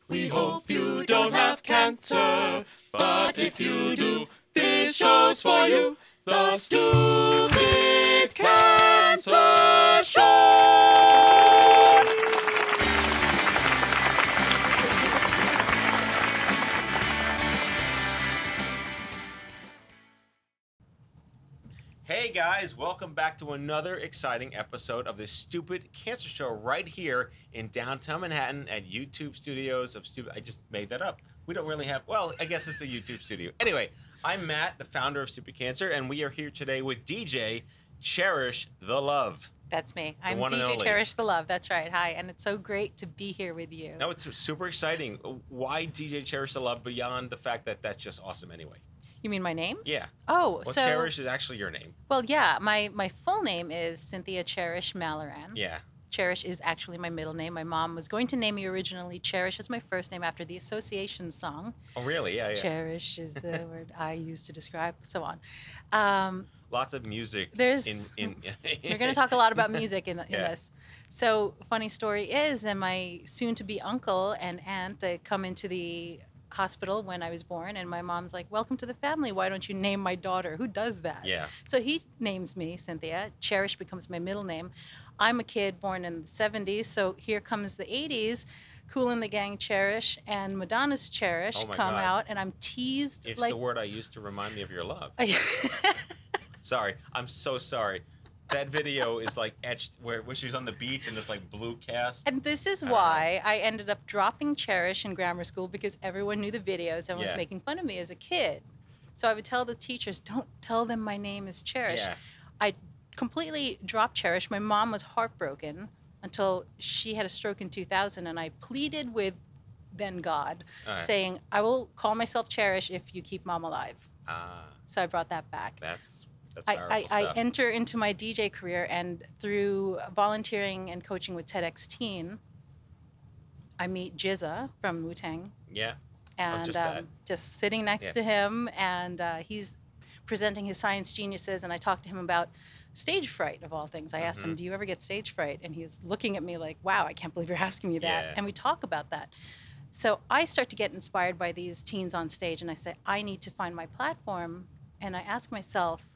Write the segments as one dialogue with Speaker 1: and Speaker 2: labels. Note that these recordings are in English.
Speaker 1: We hope you don't have cancer, but if you do, this show's for you. The Stupid Cancer Show!
Speaker 2: Hey guys, welcome back to another exciting episode of the Stupid Cancer Show right here in downtown Manhattan at YouTube Studios of Stupid. I just made that up. We don't really have, well, I guess it's a YouTube studio. Anyway, I'm Matt, the founder of Stupid Cancer, and we are here today with DJ Cherish the Love.
Speaker 3: That's me. I'm DJ Cherish the Love. That's right. Hi, and it's so great to be here with you.
Speaker 2: No, it's super exciting. Why DJ Cherish the Love beyond the fact that that's just awesome anyway?
Speaker 3: You mean my name?
Speaker 2: Yeah.
Speaker 3: Oh,
Speaker 2: well,
Speaker 3: so
Speaker 2: Cherish is actually your name.
Speaker 3: Well, yeah. My full name is Cynthia Cherish Malaran.
Speaker 2: Yeah.
Speaker 3: Cherish is actually my middle name. My mom was going to name me originally Cherish as my first name after the Association song.
Speaker 2: Oh, really? Yeah, yeah.
Speaker 3: Cherish is the word I use to describe, so on.
Speaker 2: Lots of music.
Speaker 3: We're going to talk a lot about music in
Speaker 2: Yeah.
Speaker 3: this. So, funny story is, and my soon-to-be uncle and aunt come into the hospital when I was born, and my mom's like, "Welcome to the family. Why don't you name my daughter?" Who does that?
Speaker 2: Yeah.
Speaker 3: So he names me Cynthia. Cherish becomes my middle name. I'm a kid born in the 70s, so here comes the 80s. Kool and the Gang Cherish and Madonna's Cherish come out, and I'm teased.
Speaker 2: It's
Speaker 3: like
Speaker 2: the word I used to remind me of your love. Sorry, I'm so sorry. That video is like etched where she's on the beach and it's like blue cast.
Speaker 3: And this is why I ended up dropping Cherish in grammar school, because everyone knew the videos and was making fun of me as a kid. So I would tell the teachers, don't tell them my name is Cherish.
Speaker 2: Yeah.
Speaker 3: I completely dropped Cherish. My mom was heartbroken until she had a stroke in 2000, and I pleaded with then God, saying, I will call myself Cherish if you keep mom alive. So I brought that back.
Speaker 2: That's
Speaker 3: I enter into my DJ career, and through volunteering and coaching with TEDx Teen, I meet Jizza from Wu-Tang.
Speaker 2: Yeah.
Speaker 3: And just sitting next to him, and he's presenting his science geniuses, and I talked to him about stage fright, of all things. I asked him, do you ever get stage fright? And he's looking at me like, wow, I can't believe you're asking me that.
Speaker 2: Yeah.
Speaker 3: And we talk about that. So I start to get inspired by these teens on stage, and I say, I need to find my platform. And I ask myself,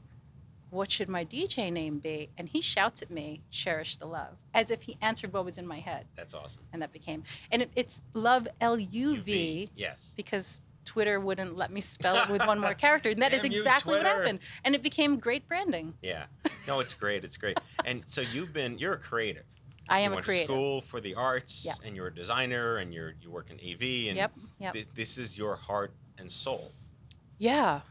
Speaker 3: what should my DJ name be? And he shouts at me, CherishTheLuv, as if he answered what was in my head.
Speaker 2: That's awesome.
Speaker 3: And that became, and it's Love, L-U-V,
Speaker 2: yes,
Speaker 3: because Twitter wouldn't let me spell it with one more character. And that is exactly what happened. And it became great branding.
Speaker 2: Yeah. No, it's great. It's great. And so you're a creative.
Speaker 3: I am
Speaker 2: you
Speaker 3: a
Speaker 2: went
Speaker 3: creative.
Speaker 2: to school for the arts, and you're a designer, and you work in AV, and this is your heart and soul.
Speaker 3: Yeah.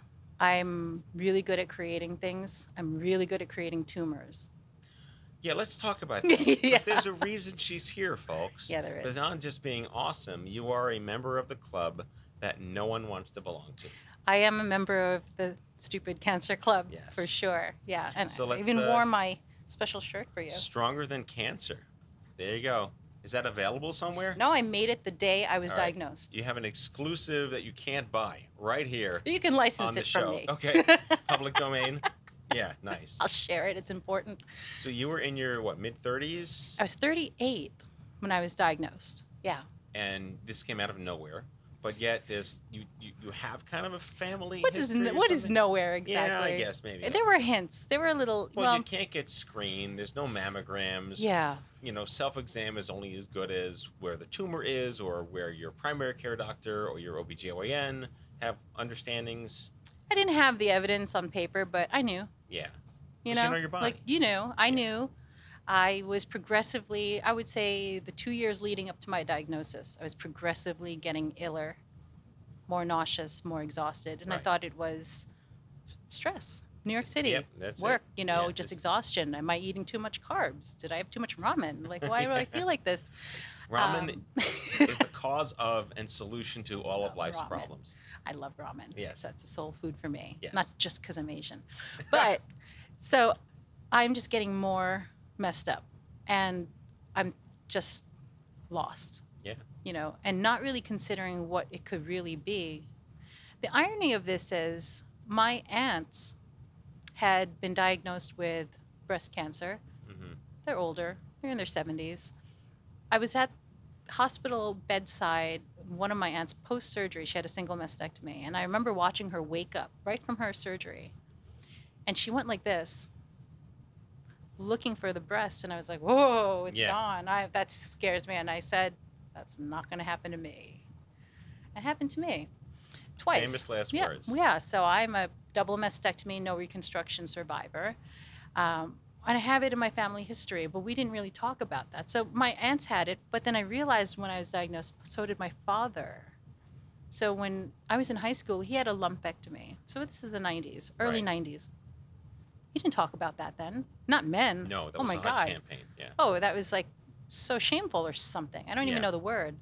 Speaker 3: I'm really good at creating things. I'm really good at creating tumors.
Speaker 2: Yeah, let's talk about that. Because there's a reason she's here, folks.
Speaker 3: Yeah, there is.
Speaker 2: Beyond just being awesome, you are a member of the club that no one wants to belong to.
Speaker 3: I am a member of the Stupid Cancer Club, for sure. Yeah, and
Speaker 2: so
Speaker 3: I even wore my special shirt for you.
Speaker 2: Stronger Than Cancer. There you go. Is that available somewhere?
Speaker 3: No, I made it the day I was diagnosed.
Speaker 2: You have an exclusive that you can't buy right here.
Speaker 3: You can license it from me.
Speaker 2: Okay. Public domain. Yeah, nice.
Speaker 3: I'll share it. It's important.
Speaker 2: So you were in your, what, mid-30s?
Speaker 3: I was 38 when I was diagnosed. Yeah.
Speaker 2: And this came out of nowhere. But yet, you have kind of a family
Speaker 3: What is nowhere exactly?
Speaker 2: Yeah, I guess maybe.
Speaker 3: There were hints. There were a little.
Speaker 2: Well, you can't get screened. There's no mammograms.
Speaker 3: Yeah.
Speaker 2: You know, self-exam is only as good as where the tumor is, or where your primary care doctor or your OBGYN have understandings.
Speaker 3: I didn't have the evidence on paper, but I knew.
Speaker 2: Yeah.
Speaker 3: You know
Speaker 2: your body.
Speaker 3: Like I knew. I was progressively, I would say the 2 years leading up to my diagnosis, I was progressively getting iller, more nauseous, more exhausted. And I thought it was stress. New York City, work, just exhaustion. Am I eating too much carbs? Did I have too much ramen? Like, why do I feel like this?
Speaker 2: Ramen is the cause of and solution to all of life's problems.
Speaker 3: I love ramen.
Speaker 2: Yes.
Speaker 3: That's a soul food for me.
Speaker 2: Yes.
Speaker 3: Not just because I'm Asian. But, so I'm just getting more messed up, and I'm just lost.
Speaker 2: Yeah.
Speaker 3: And not really considering what it could really be. The irony of this is my aunts had been diagnosed with breast cancer. Mm-hmm. They're older. They're in their 70s. I was at hospital bedside one of my aunts post-surgery, she had a single mastectomy. And I remember watching her wake up right from her surgery. And she went like this, looking for the breast. And I was like, whoa, it's gone. That scares me. And I said, that's not going to happen to me. It happened to me twice.
Speaker 2: Famous last words.
Speaker 3: Yeah, so I'm a double mastectomy, no reconstruction survivor. And I have it in my family history, but we didn't really talk about that. So my aunts had it, but then I realized when I was diagnosed, so did my father. So when I was in high school, he had a lumpectomy. So this is the 90s, early 90s. We didn't talk about that then. Not men.
Speaker 2: No, that was a hush campaign. Yeah.
Speaker 3: Oh, that was like so shameful or something. I don't even know the word.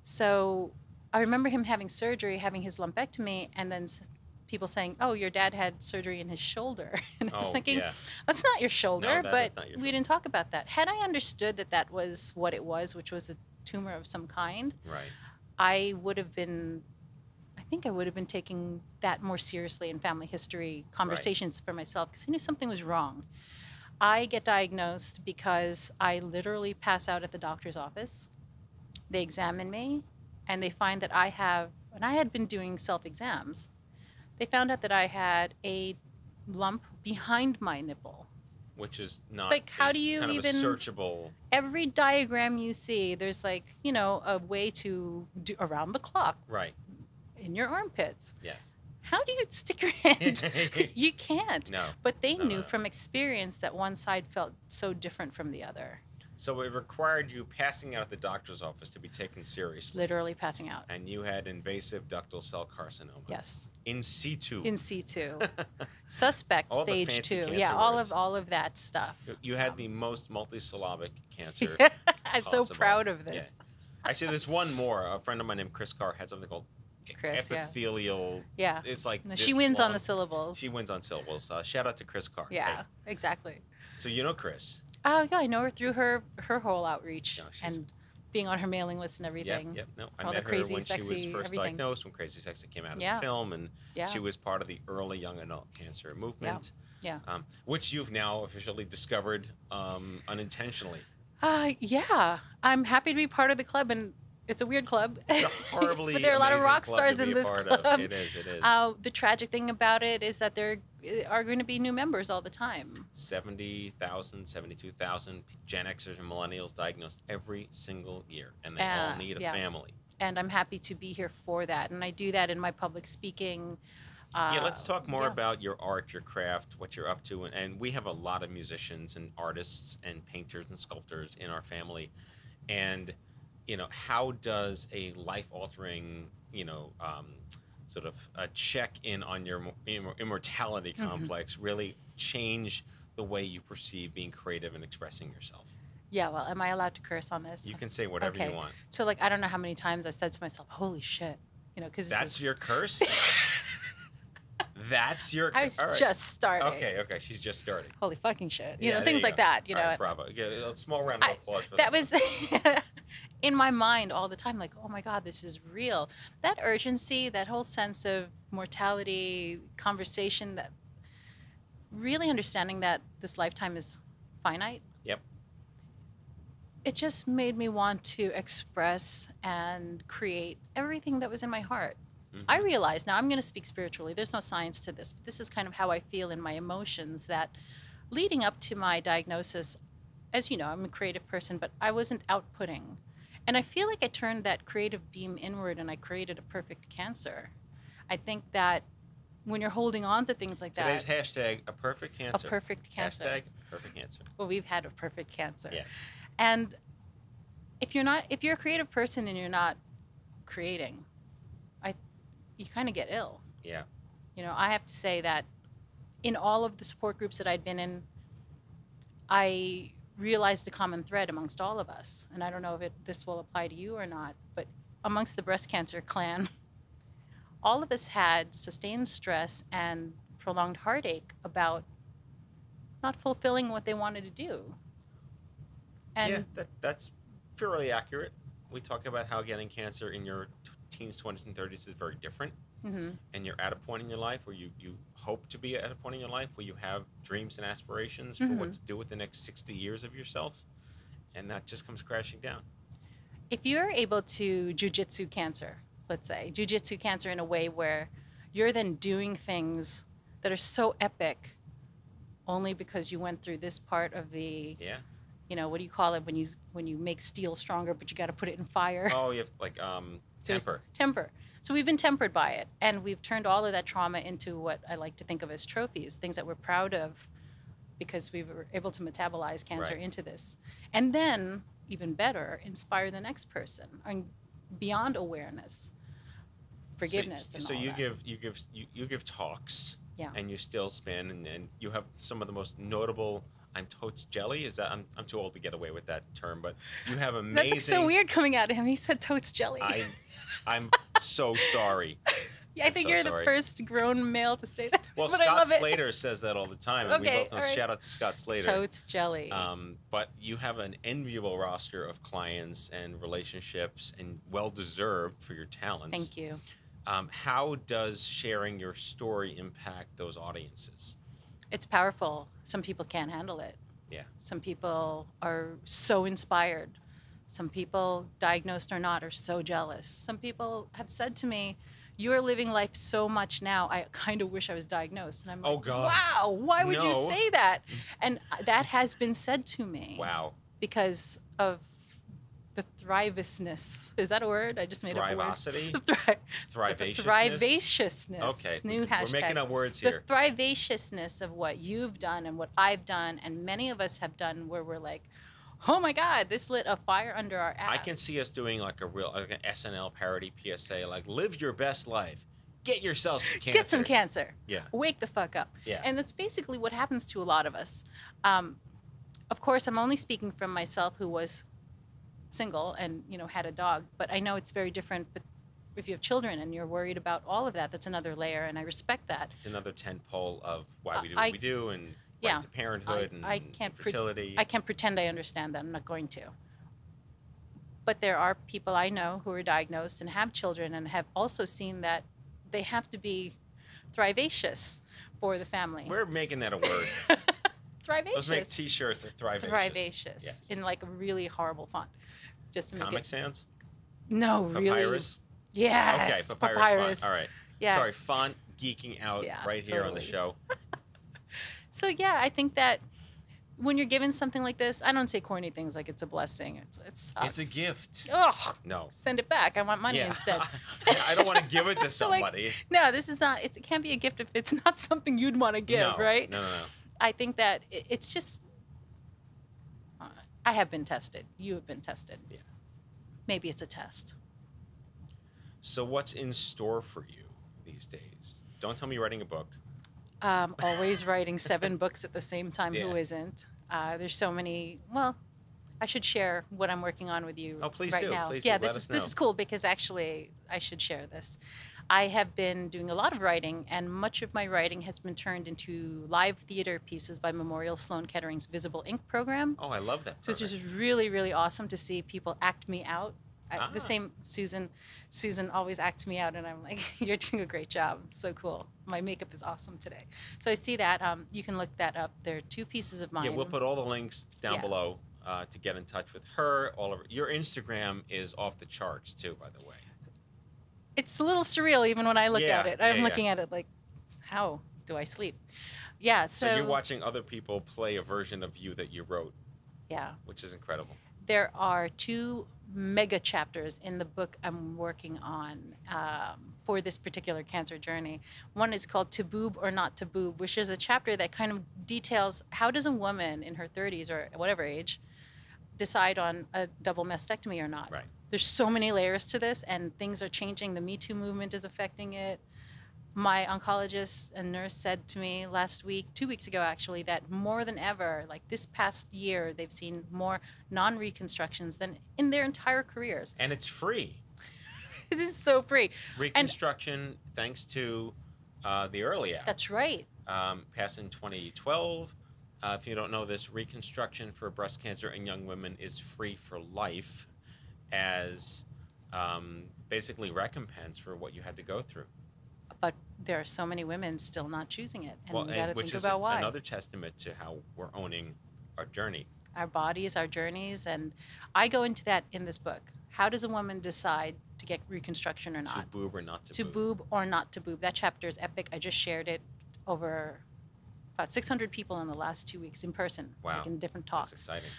Speaker 3: So I remember him having surgery, having his lumpectomy, and then people saying, oh, your dad had surgery in his shoulder. And I was thinking, that's not your shoulder, but we didn't talk about that. Had I understood that that was what it was, which was a tumor of some kind, I would have been, I think I would have been taking that more seriously in family history conversations for myself, because I knew something was wrong. I get diagnosed because I literally pass out at the doctor's office. They examine me, and they find that I have, and I had been doing self-exams, they found out that I had a lump behind my nipple.
Speaker 2: Which is not,
Speaker 3: like, how do you
Speaker 2: kind
Speaker 3: even,
Speaker 2: of a searchable.
Speaker 3: Every diagram you see, there's like, you know, a way to do around the clock.
Speaker 2: Right.
Speaker 3: In your armpits.
Speaker 2: Yes.
Speaker 3: How do you stick your hand? You can't.
Speaker 2: No.
Speaker 3: But they knew from experience that one side felt so different from the other.
Speaker 2: So it required you passing out at the doctor's office to be taken seriously.
Speaker 3: Literally passing out.
Speaker 2: And you had invasive ductal cell carcinoma.
Speaker 3: Yes.
Speaker 2: In situ.
Speaker 3: In situ. Suspect
Speaker 2: all
Speaker 3: stage 2.
Speaker 2: Yeah,
Speaker 3: all of that stuff.
Speaker 2: You had the most multisyllabic cancer.
Speaker 3: I'm so proud of this.
Speaker 2: Yeah. Actually, there's one more. A friend of mine named Chris Carr had something called epithelial.
Speaker 3: Yeah.
Speaker 2: It's like
Speaker 3: no, she wins on the syllables.
Speaker 2: She wins on syllables. Shout out to Chris Carr.
Speaker 3: Yeah, exactly.
Speaker 2: So you know Chris.
Speaker 3: Oh, yeah, I know her through her whole outreach and being on her mailing list and everything.
Speaker 2: Yep. No, I
Speaker 3: all
Speaker 2: met
Speaker 3: the crazy,
Speaker 2: her when
Speaker 3: sexy,
Speaker 2: she was first
Speaker 3: everything.
Speaker 2: diagnosed, when Crazy Sexy came out of the film, and she was part of the early young adult cancer movement.
Speaker 3: Yeah.
Speaker 2: Which you've now officially discovered unintentionally.
Speaker 3: Yeah. I'm happy to be part of the club, and it's a weird club.
Speaker 2: It's a horribly
Speaker 3: but there are a lot of rock stars in this club.
Speaker 2: It is.
Speaker 3: The tragic thing about it is that there are going to be new members all the time.
Speaker 2: 70,000, 72,000 Gen Xers and millennials diagnosed every single year, and they all need a family.
Speaker 3: And I'm happy to be here for that, and I do that in my public speaking.
Speaker 2: Let's talk more about your art, your craft, what you're up to, and we have a lot of musicians and artists and painters and sculptors in our family, and you know, how does a life-altering, sort of a check-in on your immortality complex really change the way you perceive being creative and expressing yourself?
Speaker 3: Yeah, well, am I allowed to curse on this?
Speaker 2: You can say whatever you want.
Speaker 3: So, like, I don't know how many times I said to myself, holy shit, because
Speaker 2: that's your curse? That's your...
Speaker 3: I was just starting.
Speaker 2: Okay, she's just starting.
Speaker 3: Holy fucking shit. Things like that,
Speaker 2: All right, bravo. A small round of applause for that.
Speaker 3: That was in my mind all the time, like, oh my God, this is real. That urgency, that whole sense of mortality, conversation, that really understanding that this lifetime is finite.
Speaker 2: Yep.
Speaker 3: It just made me want to express and create everything that was in my heart. I realize now, I'm going to speak spiritually. There's no science to this, but this is kind of how I feel in my emotions, that leading up to my diagnosis, as you know, I'm a creative person, but I wasn't outputting. And I feel like I turned that creative beam inward and I created a perfect cancer. I think that when you're holding on to things like
Speaker 2: Today's hashtag, a perfect cancer.
Speaker 3: A perfect cancer.
Speaker 2: Hashtag, perfect cancer.
Speaker 3: Well, we've had a perfect cancer.
Speaker 2: Yeah.
Speaker 3: And if you're a creative person and you're not creating, you kind of get ill.
Speaker 2: Yeah.
Speaker 3: I have to say that in all of the support groups that I'd been in, I realized a common thread amongst all of us. And I don't know if this will apply to you or not, but amongst the breast cancer clan, all of us had sustained stress and prolonged heartache about not fulfilling what they wanted to do. And
Speaker 2: that's fairly accurate. We talk about how getting cancer in your teens, 20s, and 30s is very different. And you're at a point in your life where you hope to be at a point in your life where you have dreams and aspirations for what to do with the next 60 years of yourself, and that just comes crashing down.
Speaker 3: If you're able to jujitsu cancer, let's say, jujitsu cancer in a way where you're then doing things that are so epic only because you went through this part of the, you know, what do you call it when you make steel stronger, but you got to put it in fire?
Speaker 2: Oh, you have like temper.
Speaker 3: Temper. So we've been tempered by it, and we've turned all of that trauma into what I like to think of as trophies, things that we're proud of because we were able to metabolize cancer into this. And then, even better, inspire the next person and beyond awareness, forgiveness, and
Speaker 2: so
Speaker 3: all
Speaker 2: you
Speaker 3: that.
Speaker 2: you give talks,
Speaker 3: Yeah.
Speaker 2: and you still spin, and you have some of the most notable. I'm totes jelly. Is that I'm too old to get away with that term, but you have amazing.
Speaker 3: That's so weird coming out of him. He said totes jelly.
Speaker 2: I'm so sorry.
Speaker 3: Yeah, I think you're the first grown male to say that.
Speaker 2: Well,
Speaker 3: but
Speaker 2: Scott
Speaker 3: I love
Speaker 2: Slater says that all the time, and we both know.
Speaker 3: all right.
Speaker 2: Shout out to Scott Slater.
Speaker 3: Totes jelly.
Speaker 2: But you have an enviable roster of clients and relationships, and well deserved for your talents.
Speaker 3: Thank you.
Speaker 2: How does sharing your story impact those audiences?
Speaker 3: It's powerful. Some people can't handle it.
Speaker 2: Yeah.
Speaker 3: Some people are so inspired. Some people, diagnosed or not, are so jealous. Some people have said to me, "You are living life so much now. I kind of wish I was diagnosed." And I'm like,
Speaker 2: "Oh God,
Speaker 3: wow! Why would you say that?" And that has been said to me.
Speaker 2: Wow.
Speaker 3: Because of the thrivousness. Is that a word? I just made up a word.
Speaker 2: Thrivosity?
Speaker 3: Thrivaciousness.
Speaker 2: Thrivacious?
Speaker 3: Thrivaciousness.
Speaker 2: Okay.
Speaker 3: New hashtag.
Speaker 2: We're making up words here.
Speaker 3: The thrivaciousness of what you've done and what I've done and many of us have done, where we're like, oh my God, this lit a fire under our ass.
Speaker 2: I can see us doing like an SNL parody PSA, like live your best life. Get yourself some cancer.
Speaker 3: Get some cancer.
Speaker 2: Yeah.
Speaker 3: Wake the fuck up.
Speaker 2: Yeah.
Speaker 3: And that's basically what happens to a lot of us. Of course, I'm only speaking from myself, who was single and, you know, had a dog, but I know it's very different. But if you have children and you're worried about all of that, that's another layer, and I respect that.
Speaker 2: It's another tentpole of why we do what we do, and right to parenthood and fertility.
Speaker 3: I can't pretend I understand that. I'm not going to. But there are people I know who are diagnosed and have children and have also seen that they have to be thrivacious for the family.
Speaker 2: We're making that a word.
Speaker 3: Thrivacious.
Speaker 2: Let's make T-shirts that thrivacious.
Speaker 3: Thrivacious.
Speaker 2: Yes.
Speaker 3: In like a really horrible font. Just to make
Speaker 2: Comic Sans?
Speaker 3: No, really.
Speaker 2: Papyrus?
Speaker 3: Yes.
Speaker 2: Okay, papyrus. Font. All right.
Speaker 3: Yeah.
Speaker 2: Sorry, font geeking out right here on the show.
Speaker 3: So yeah, I think that when you're given something like this, I don't say corny things like it's a blessing. It sucks.
Speaker 2: It's a gift.
Speaker 3: Ugh.
Speaker 2: No.
Speaker 3: Send it back. I want money instead.
Speaker 2: I don't want to give it to somebody.
Speaker 3: Like, no, this is not. It can't be a gift if it's not something you'd want to give, right?
Speaker 2: No.
Speaker 3: I think that it's just. I have been tested. You have been tested.
Speaker 2: Yeah.
Speaker 3: Maybe it's a test.
Speaker 2: So what's in store for you these days? Don't tell me you're writing a book.
Speaker 3: Always writing 7 books at the same time. Who isn't? There's so many. Well, I should share what I'm working on with you right now.
Speaker 2: Please
Speaker 3: yeah,
Speaker 2: do.
Speaker 3: this is cool because actually I should share this. I have been doing a lot of writing, and much of my writing has been turned into live theater pieces by Memorial Sloan Kettering's Visible Ink program.
Speaker 2: Oh, I love that program.
Speaker 3: So it's just really, really awesome to see people act me out. The same Susan always acts me out, and I'm like, you're doing a great job. It's so cool. My makeup is awesome today. So I see that. You can look that up. There are 2 pieces of mine.
Speaker 2: Yeah, we'll put all the links down below to get in touch with her. All of your Instagram is off the charts too, by the way.
Speaker 3: It's a little surreal even when I look at it. I'm looking at it like, how do I sleep? Yeah.
Speaker 2: So you're watching other people play a version of you that you wrote.
Speaker 3: Yeah.
Speaker 2: Which is incredible.
Speaker 3: There are 2 mega chapters in the book I'm working on for this particular cancer journey. One is called Taboob or Not Taboob, which is a chapter that kind of details how does a woman in her 30s or whatever age decide on a double mastectomy or not.
Speaker 2: Right.
Speaker 3: There's so many layers to this, and things are changing. The Me Too movement is affecting it. My oncologist and nurse said to me last week, 2 weeks ago actually, that more than ever, like this past year, they've seen more non-reconstructions than in their entire careers.
Speaker 2: And it's free.
Speaker 3: This is so free.
Speaker 2: Reconstruction, thanks to the Early Act.
Speaker 3: That's right.
Speaker 2: Passed in 2012. If you don't know this, reconstruction for breast cancer in young women is free for life as basically recompense for what you had to go through.
Speaker 3: But there are so many women still not choosing it, and
Speaker 2: well,
Speaker 3: we got to think
Speaker 2: is
Speaker 3: about why.
Speaker 2: Another testament to how we're owning our journey.
Speaker 3: Our bodies, our journeys, and I go into that in this book. How does a woman decide to get reconstruction or not?
Speaker 2: To boob or not to
Speaker 3: To boob or not to boob. That chapter is epic. I just shared it over about 600 people in the last 2 weeks in person,
Speaker 2: Wow.
Speaker 3: like in different talks.
Speaker 2: That's exciting.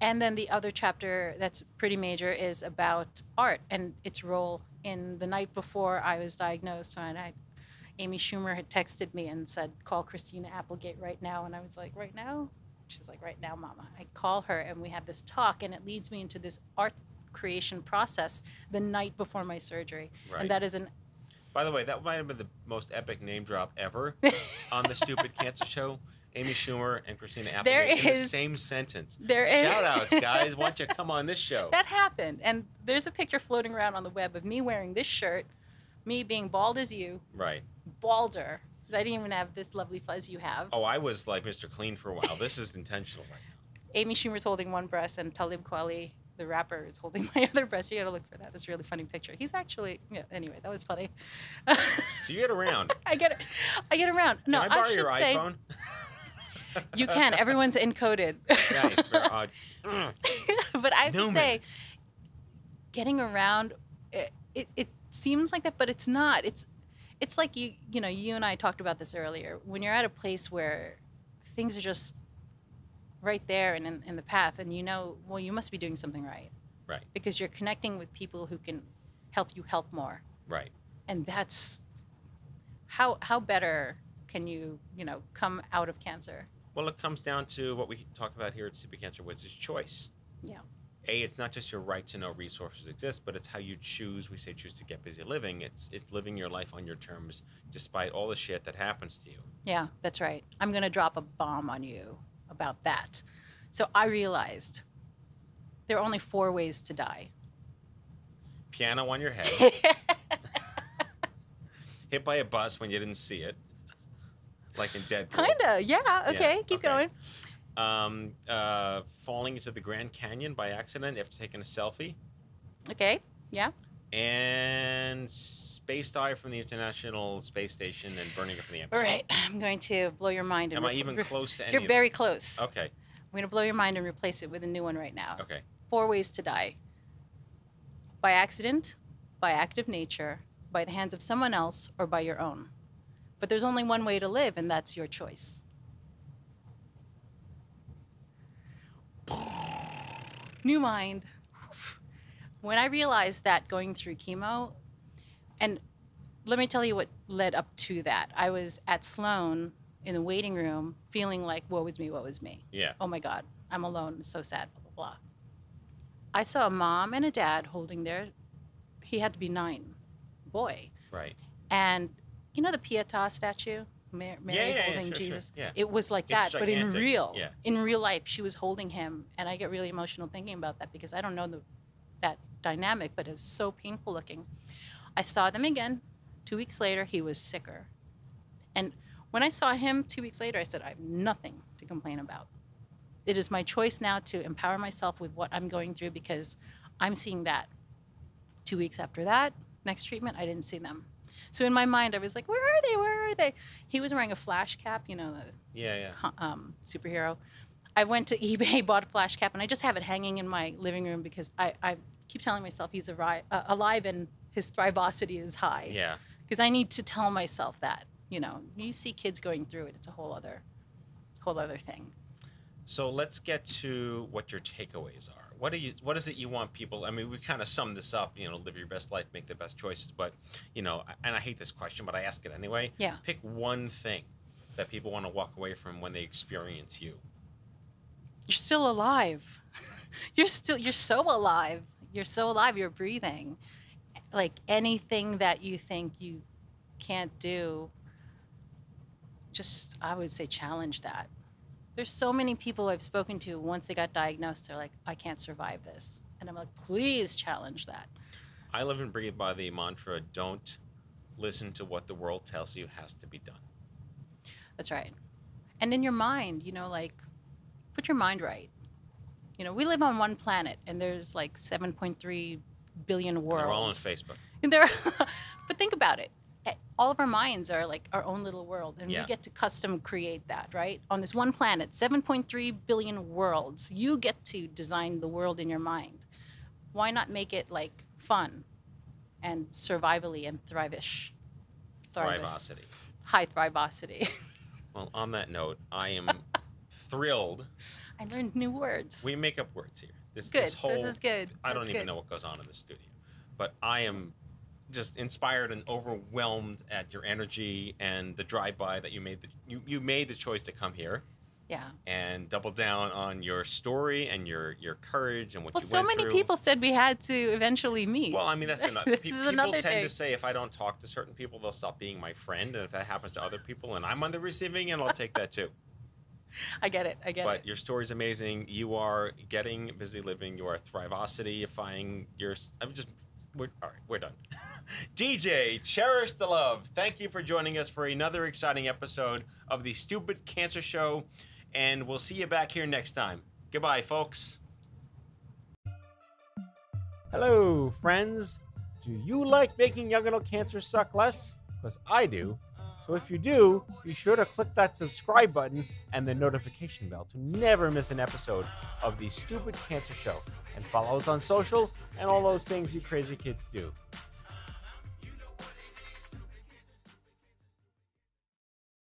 Speaker 3: And then the other chapter that's pretty major is about art and its role in the night before I was diagnosed. And Amy Schumer had texted me and said, call Christina Applegate right now. And I was like, right now? She's like, right now, mama. I call her and we have this talk, and it leads me into this art creation process the night before my surgery.
Speaker 2: Right.
Speaker 3: And that is
Speaker 2: By the way, that might have been the most epic name drop ever on the Stupid Cancer Show. Amy Schumer and Christina Applegate in the same sentence. Shout outs, guys. Why don't you come on this show?
Speaker 3: That happened. And there's a picture floating around on the web of me wearing this shirt, me being bald as you.
Speaker 2: Right.
Speaker 3: Balder. I didn't even have this lovely fuzz you have.
Speaker 2: Oh, I was like Mr. Clean for a while. This is intentional right now.
Speaker 3: Amy Schumer's holding one breast, and Talib Kweli, the rapper, is holding my other breast. You got to look for that. That's a really funny picture. He's actually, yeah, anyway, that was funny.
Speaker 2: So you get around.
Speaker 3: I get around. No,
Speaker 2: Can I borrow
Speaker 3: should
Speaker 2: your
Speaker 3: say,
Speaker 2: iPhone?
Speaker 3: You can. Everyone's encoded.
Speaker 2: Yeah, it's very odd.
Speaker 3: But I have to say, getting around, it seems like that, but it's not. It's like you and I talked about this earlier. When you're at a place where things are just right there and in the path, and well, you must be doing something right.
Speaker 2: Right.
Speaker 3: Because you're connecting with people who can help you help more.
Speaker 2: Right.
Speaker 3: And that's how better can you come out of cancer?
Speaker 2: Well, it comes down to what we talk about here at Stupid Cancer, which is choice.
Speaker 3: Yeah.
Speaker 2: It's not just your right to know resources exist, but it's how you choose. We say choose to get busy living. It's living your life on your terms, despite all the shit that happens to you.
Speaker 3: Yeah, that's right. I'm going to drop a bomb on you about that. So I realized there are only 4 ways to die.
Speaker 2: Piano on your head. Hit by a bus when you didn't see it. Like in Dead Prez.
Speaker 3: Kinda, yeah. Okay, keep going.
Speaker 2: Falling into the Grand Canyon by accident after taking a selfie.
Speaker 3: Okay, yeah.
Speaker 2: And space dive from the International Space Station and burning it from the atmosphere.
Speaker 3: All right, I'm going to blow your mind.
Speaker 2: Am I even close to any
Speaker 3: You're
Speaker 2: of
Speaker 3: very close.
Speaker 2: Okay.
Speaker 3: I'm going to blow your mind and replace it with a new one right now.
Speaker 2: Okay.
Speaker 3: 4 ways to die. By accident, by act of nature, by the hands of someone else, or by your own. But there's only one way to live, and that's your choice. New mind. When I realized that going through chemo, and let me tell you what led up to that. I was at Sloan in the waiting room feeling like, woe is me, woe is me.
Speaker 2: Yeah.
Speaker 3: Oh my God, I'm alone, it's so sad, blah, blah, blah. I saw a mom and a dad holding he had to be 9, boy.
Speaker 2: Right.
Speaker 3: And you know the Pietà statue? Mary holding
Speaker 2: sure,
Speaker 3: Jesus?
Speaker 2: Sure, yeah.
Speaker 3: It was like
Speaker 2: It's
Speaker 3: that, but in
Speaker 2: gigantic,
Speaker 3: real life, she was holding him. And I get really emotional thinking about that because I don't know that dynamic, but it was so painful looking. I saw them again. 2 weeks later, he was sicker. And when I saw him 2 weeks later, I said, I have nothing to complain about. It is my choice now to empower myself with what I'm going through because I'm seeing that. 2 weeks after that, next treatment, I didn't see them. So in my mind, I was like, where are they? Where are they? He was wearing a flash cap, the superhero. I went to eBay, bought a flash cap, and I just have it hanging in my living room because I keep telling myself he's alive and his thrivosity is high.
Speaker 2: Yeah.
Speaker 3: Because I need to tell myself that, you see kids going through it. It's a whole other thing.
Speaker 2: So let's get to what your takeaways are. What is it you want people? I mean, we kind of summed this up. Live your best life, make the best choices. But and I hate this question, but I ask it anyway.
Speaker 3: Yeah.
Speaker 2: Pick one thing that people want to walk away from when they experience you.
Speaker 3: You're still alive. You're so alive. You're so alive. You're breathing. Like anything that you think you can't do, just I would say challenge that. There's so many people I've spoken to, once they got diagnosed, they're like, I can't survive this. And I'm like, please challenge that. I
Speaker 2: live and breathe by the mantra, don't listen to what the world tells you has to be done.
Speaker 3: That's right. And in your mind, put your mind right. We live on one planet, and there's like 7.3 billion worlds.
Speaker 2: And they're all on Facebook.
Speaker 3: But think about it. All of our minds are like our own little world, and we get to custom create that, right? On this one planet, 7.3 billion worlds, you get to design the world in your mind. why not make it like fun and survivally and thrivish?
Speaker 2: Thrivosity.
Speaker 3: High thrivosity.
Speaker 2: Well, on that note, I am thrilled.
Speaker 3: I learned new words.
Speaker 2: We make up words here. This
Speaker 3: This
Speaker 2: whole,
Speaker 3: is good.
Speaker 2: I don't
Speaker 3: That's
Speaker 2: even
Speaker 3: good.
Speaker 2: know what goes on in the studio, but I am just inspired and overwhelmed at your energy and the drive-by that you made. You made the choice to come here.
Speaker 3: Yeah.
Speaker 2: And double down on your story and your courage and what
Speaker 3: Well,
Speaker 2: you
Speaker 3: so
Speaker 2: went
Speaker 3: many
Speaker 2: through.
Speaker 3: people said we had to eventually meet.
Speaker 2: Well, I mean, that's enough.
Speaker 3: This is
Speaker 2: People
Speaker 3: another
Speaker 2: tend
Speaker 3: thing.
Speaker 2: to say if I don't talk to certain people, they'll stop being my friend. And if that happens to other people and I'm on the receiving end, I'll take that too.
Speaker 3: I get it.
Speaker 2: But your story's amazing. You are getting busy living. You are thrivosity-ifying your... all right, we're done. DJ Cherish the Love, thank you for joining us for another exciting episode of the Stupid Cancer Show. And we'll see you back here next time. Goodbye, folks. Hello, friends. Do you like making young adult cancer suck less? Because I do. So if you do, be sure to click that subscribe button and the notification bell to never miss an episode of the Stupid Cancer Show. And follow us on social and all those things you crazy kids do.